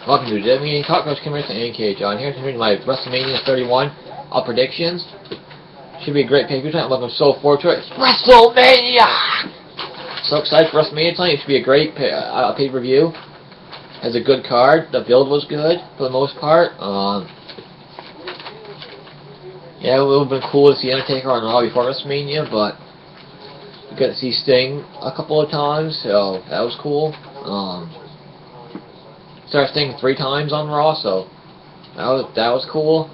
Welcome to WWE Cockroach Cameras and NK John here to read my WrestleMania 31 predictions. Should be a great pay-per-view tonight. I'm looking so forward to it. It's WrestleMania! So excited for WrestleMania tonight. It should be a great pay-per-view. Has a good card. The build was good for the most part. Yeah, it would have been cool to see Undertaker on Raw before WrestleMania, but we got to see Sting a couple of times, so that was cool. Started Sting 3 times on Raw, so that was cool.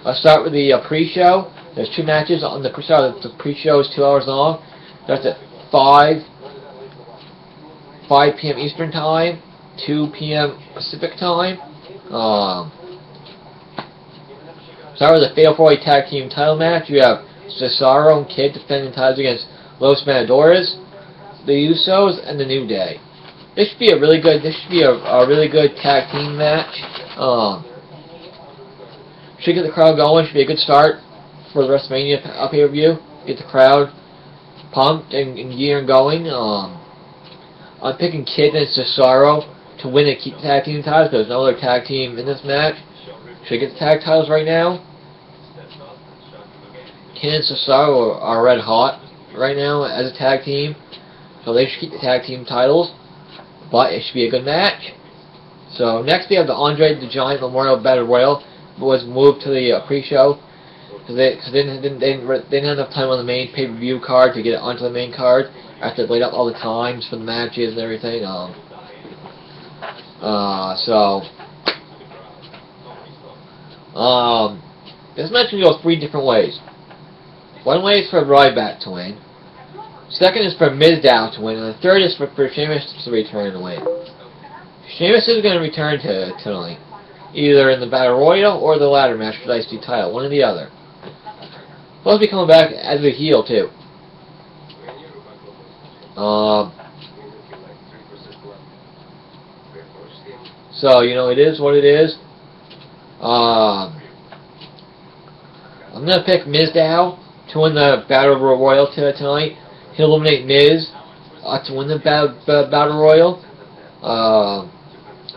Let's start with the pre-show. There's 2 matches on the pre-show. The pre-show is 2 hours long. Starts at 5 p.m. Eastern Time, 2 p.m. Pacific Time. Start with the Fatal 4-Way Tag Team title match. You have Cesaro and Kid defending titles against Los Matadores, the Usos, and the New Day. This should be a really good. This should be a really good tag team match. Should get the crowd going. Should be a good start for the WrestleMania pay-per-view. Get the crowd pumped and gearing going. I'm picking Kid and Cesaro to win and keep the tag team titles. There's no other tag team in this match. Should get the tag titles right now. Kid and Cesaro are red hot right now as a tag team, so they should keep the tag team titles. But it should be a good match. So next we have the Andre the Giant Memorial Battle Royal. It was moved to the pre-show because they didn't have enough time on the main pay-per-view card to get it onto the main card after they laid out all the times for the matches and everything. This match can go 3 different ways. One way is for Ryback to win. Second is for Mizdow to win, and the third is for Sheamus to return to win. Sheamus is going to return tonight, either in the Battle Royal or the ladder match for the IC title, one or the other. Plus, be coming back as a heel too. So you know, it is what it is. I'm gonna pick Mizdow to win the Battle Royal tonight. He'll eliminate Miz to win the Battle Royal.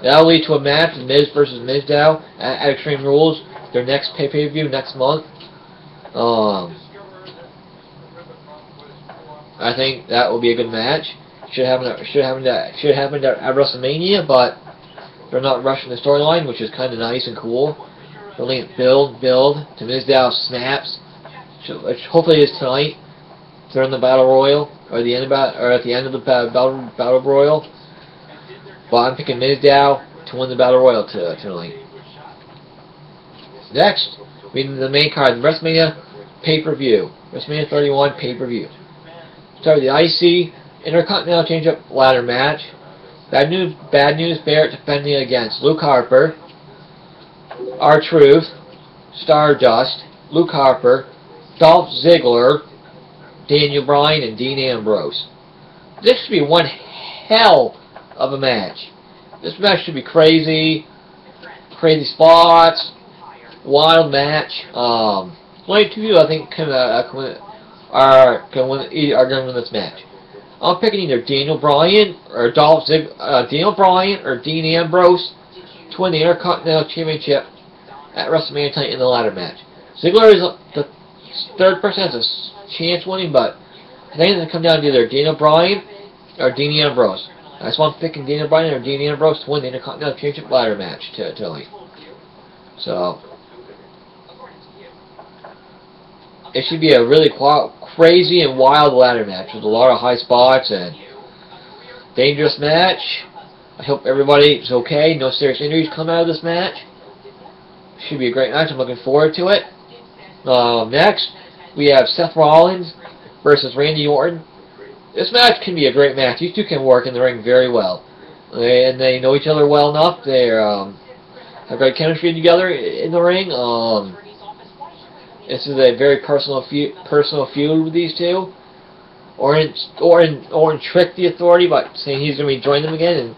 That'll lead to a match of Miz versus Mizdow at Extreme Rules, their next pay-per-view next month. I think that will be a good match. Should happen at WrestleMania, but they're not rushing the storyline, which is kind of nice and cool. They're letting it build to Mizdow snaps, which hopefully is tonight during the Battle Royal or at the end of the Battle Royal. But I'm picking Mizdow to win the Battle Royal tonight. Next, we have the main card, WrestleMania pay-per-view, WrestleMania 31 pay-per-view. Start with the IC Intercontinental Change-Up Ladder match. Bad news, Barrett defending against Luke Harper, R-Truth, Stardust, Luke Harper, Dolph Ziggler, Daniel Bryan, and Dean Ambrose. This should be one hell of a match. This match should be crazy spots, wild match. Only 2 people I think are going to win this match. I'm picking either Daniel Bryan or Dean Ambrose to win the Intercontinental Championship at WrestleMania tonight in the ladder match. Ziggler is the third person has a chance winning, but I think it's going to come down to either Daniel Bryan or Dean Ambrose. That's why I'm picking Daniel Bryan or Dean Ambrose to win the Intercontinental Championship ladder match tonight. So it should be a really crazy and wild ladder match with a lot of high spots and dangerous match. I hope everybody is okay. No serious injuries come out of this match. Should be a great match. I'm looking forward to it. Next, we have Seth Rollins versus Randy Orton. This match can be a great match. These two can work in the ring very well. And they know each other well enough. They have great chemistry together in the ring. This is a very personal feud with these two. Orton tricked the Authority by saying he's going to rejoin them again and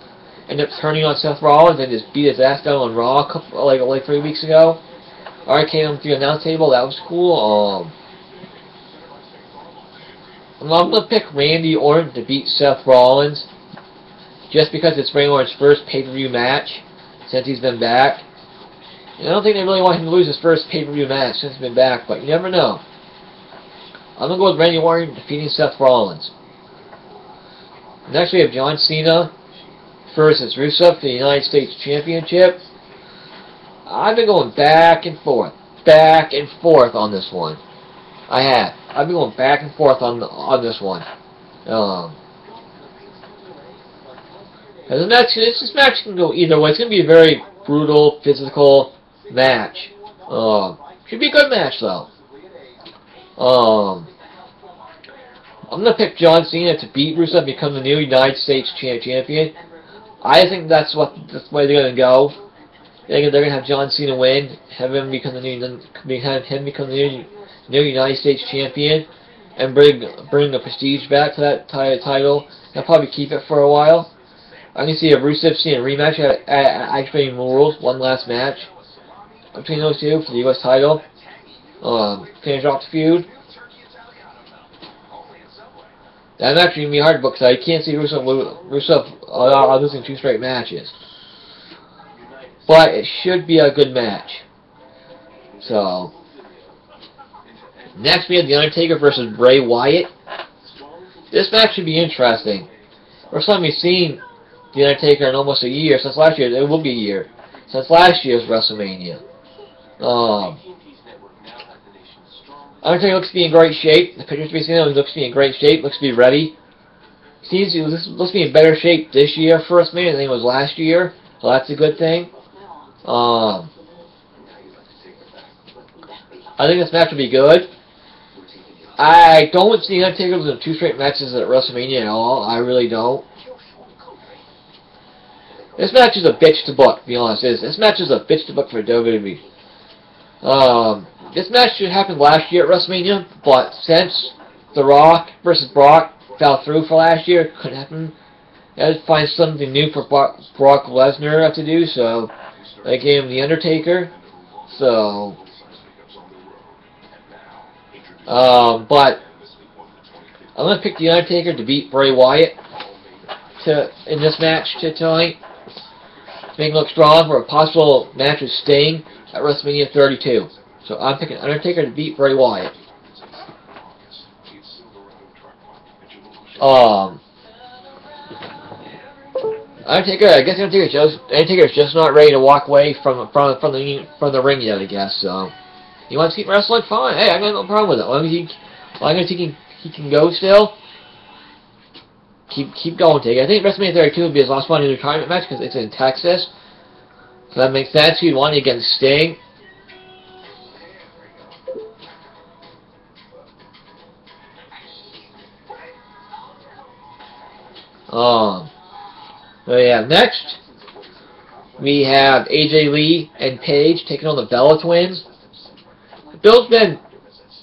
end up turning on Seth Rollins and just beat his ass down on Raw like 3 weeks ago. Alright, came up to the announce table. That was cool. I'm I'm going to pick Randy Orton to beat Seth Rollins, just because it's Randy Orton's first pay-per-view match since he's been back. And I don't think they really want him to lose his first pay-per-view match since he's been back, but you never know. I'm going to go with Randy Orton defeating Seth Rollins. Next we have John Cena versus Rusev for the United States Championship. I've been going back and forth on this one. I have. I've been going back and forth on this one. This match can go either way. It's going to be a very brutal, physical match. Should be a good match though. I'm going to pick John Cena to beat Rusev and become the new United States champion. I think that's the way they're going to go. They're going to have John Cena win, have him become the new United States champion, and bring the prestige back to that title. They'll probably keep it for a while. I can see a Rusev Cena rematch at Extreme Rules, one last match between those two for the U.S. title. Finish off the feud. That's actually going to be hard to book because I can't see Rusev losing 2 straight matches. But it should be a good match. So, next we have The Undertaker versus Bray Wyatt. This match should be interesting. First time we've seen The Undertaker in almost a year, since last year. It will be a year. Since last year's WrestleMania. Undertaker looks to be in great shape. The pictures we've seen, he looks to be in great shape. Looks to be ready. He looks to be in better shape this year for WrestleMania than he was last year. So that's a good thing. I think this match will be good. I don't see Undertaker losing 2 straight matches at WrestleMania at all. I really don't. This match is a bitch to book, to be honest. This match is a bitch to book for WWE. This match should happen last year at WrestleMania, but since The Rock versus Brock fell through for last year, it couldn't happen. They had to find something new for Brock Lesnar to do, so they gave him The Undertaker. So, but I'm going to pick The Undertaker to beat Bray Wyatt in this match tonight. To make him look strong for a possible match with Sting at WrestleMania 32. So I'm picking Undertaker to beat Bray Wyatt. Undertaker, I guess Undertaker's just not ready to walk away from the ring yet, I guess. So he wants to keep wrestling, fine. Hey, I got no problem with it. As long as he can go still, keep going, Taker. I think WrestleMania 32 would be his last one in the retirement match because it's in Texas, so that makes sense. He'd want it against Sting. So yeah, next we have AJ Lee and Paige taking on the Bella Twins. The build's been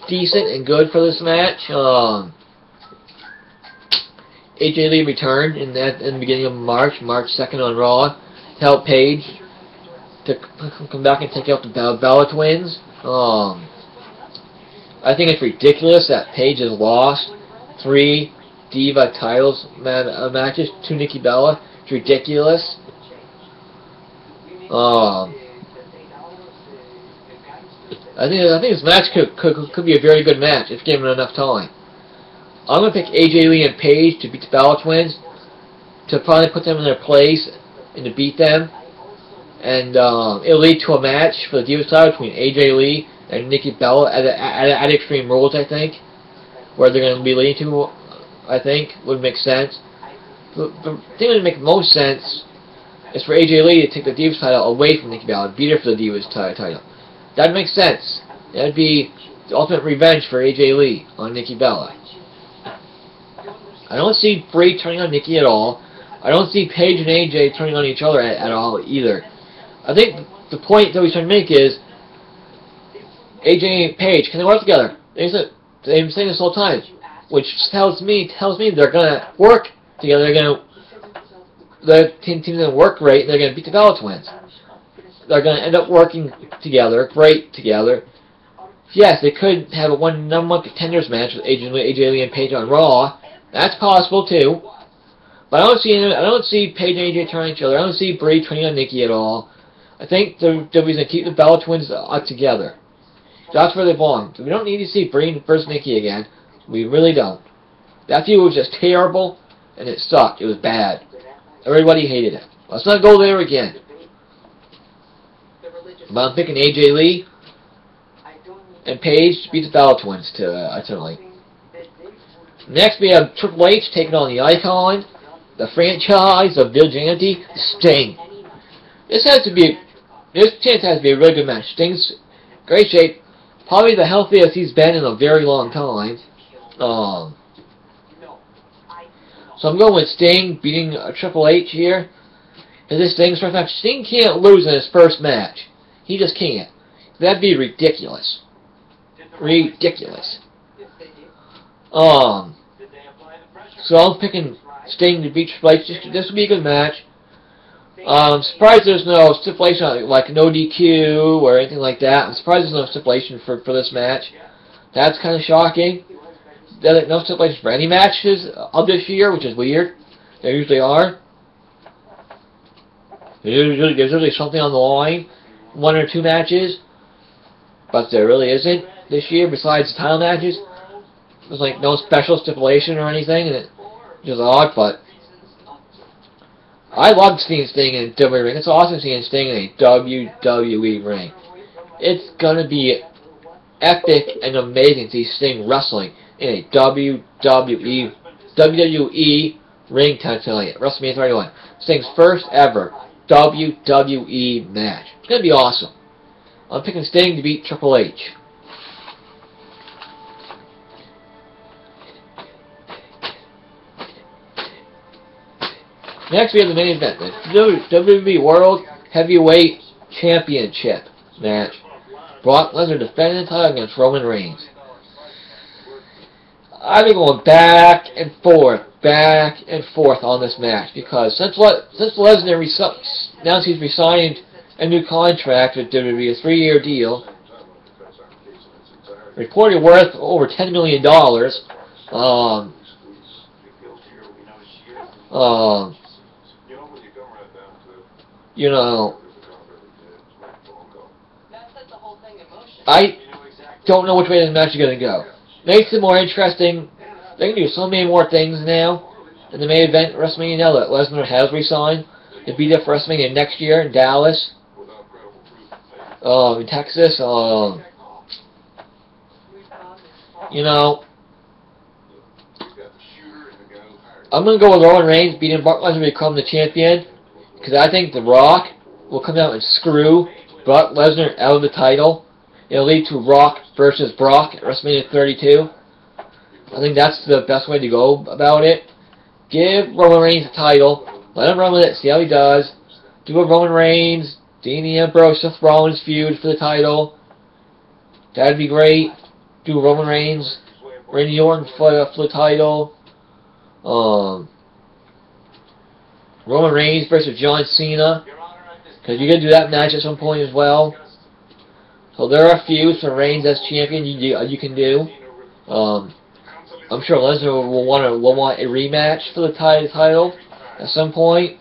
decent and good for this match. AJ Lee returned in the beginning of March 2nd on Raw, to help Paige to come back and take out the Bella Twins. I think it's ridiculous that Paige has lost 3 Diva titles matches to Nikki Bella. It's ridiculous. I think this match could be a very good match if given enough time. I'm going to pick AJ Lee and Paige to beat the Bella Twins, to probably put them in their place and to beat them. And it'll lead to a match for the Divas title between AJ Lee and Nikki Bella at Extreme Rules, I think, where they're going to be leading to, I think, would make sense. The thing that would make most sense is for AJ Lee to take the Divas title away from Nikki Bella and beat her for the Divas title. That would make sense. That would be the ultimate revenge for AJ Lee on Nikki Bella. I don't see Bray turning on Nikki at all. I don't see Paige and AJ turning on each other at all either. I think the point that we're trying to make is AJ and Paige, can they work together? They've been saying this whole time, which tells me they're gonna work together. The team's gonna work great. And they're gonna beat the Bella Twins. They're gonna end up working together, great together. Yes, they could have a number one contenders match with AJ Lee and Paige on Raw. That's possible too. But I don't see Paige and AJ turning each other. I don't see Brie turning on Nikki at all. I think the WWE's gonna keep the Bella Twins together. That's where they belong. We don't need to see Brie versus Nikki again. We really don't. That feud was just terrible, and it sucked. It was bad. Everybody hated it. Let's not go there again. But I'm picking AJ Lee and Paige to beat the Bella Twins tonight. Next, we have Triple H taking on the Icon, the franchise of Vigilante, Sting. This chance has to be a really good match. Sting's great shape, probably the healthiest he's been in a very long time. So I'm going with Sting beating Triple H here. Because this Sting's first match, Sting can't lose in his first match. He just can't. That'd be ridiculous. Ridiculous. So I'm picking Sting to beat Triple H. This would be a good match. I'm surprised there's no stipulation, like no DQ or anything like that. I'm surprised there's no stipulation for this match. That's kind of shocking. No stipulation for any matches of this year, which is weird. There usually are. There's usually something on the line, 1 or 2 matches, but there really isn't this year besides the title matches. There's like no special stipulation or anything, and it's just odd, but I love seeing Sting in a WWE ring. It's awesome seeing Sting in a WWE ring. It's gonna be epic and amazing to see Sting wrestling in a WWE ring tonight, WrestleMania 31. Sting's first ever WWE match. It's gonna be awesome. I'm picking Sting to beat Triple H. Next, we have the main event, the WWE World Heavyweight Championship match. Brock Lesnar defending the title against Roman Reigns. I've been going back and forth on this match because since Lesnar announced he's resigned a new contract with WWE, a 3-year deal, reported worth over $10 million. You know, I don't know which way this match is going to go. Makes it more interesting. They can do so many more things now in the main event WrestleMania now that Lesnar has resigned to be there for WrestleMania next year in Dallas, in Texas. You know, I'm going to go with Roman Reigns beating Brock Lesnar to become the champion. Because I think The Rock will come out and screw Brock Lesnar out of the title. It'll lead to Rock versus Brock at WrestleMania 32. I think that's the best way to go about it. Give Roman Reigns the title. Let him run with it. See how he does. Do a Roman Reigns, Dean Ambrose, Seth Rollins feud for the title. That'd be great. Do Roman Reigns, Randy Orton for the title. Roman Reigns versus John Cena, because you're going to do that match at some point as well. So there are feuds for Reigns as champion you can do. I'm sure Lesnar will want a rematch for the title at some point.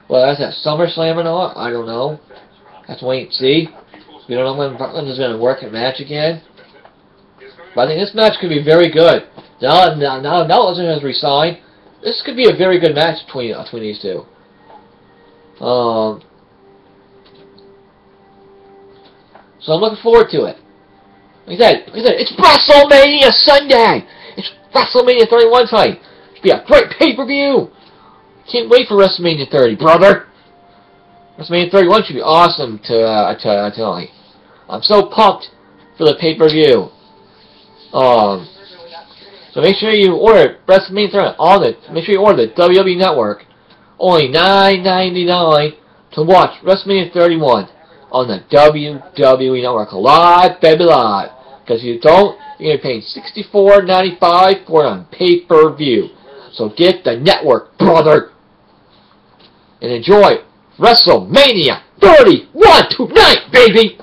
Well, that's at SummerSlam or not, I don't know. Have to wait and see. We don't know when Brock Lesnar's going to work a match again. But I think this match could be very good. Now Lesnar has resigned. This could be a very good match between these two. So I'm looking forward to it. Like I said, it's WrestleMania Sunday! It's WrestleMania 31 tonight! It should be a great pay-per-view! Can't wait for WrestleMania 30, brother! WrestleMania 31 should be awesome tonight. I'm so pumped for the pay-per-view. So make sure you order WrestleMania 31 make sure you order the WWE Network. Only $9.99 to watch WrestleMania 31 on the WWE Network. Live, baby, live. Because if you don't, you're going to be paying $64.95 for it on pay-per-view. So get the network, brother. And enjoy WrestleMania 31 tonight, baby.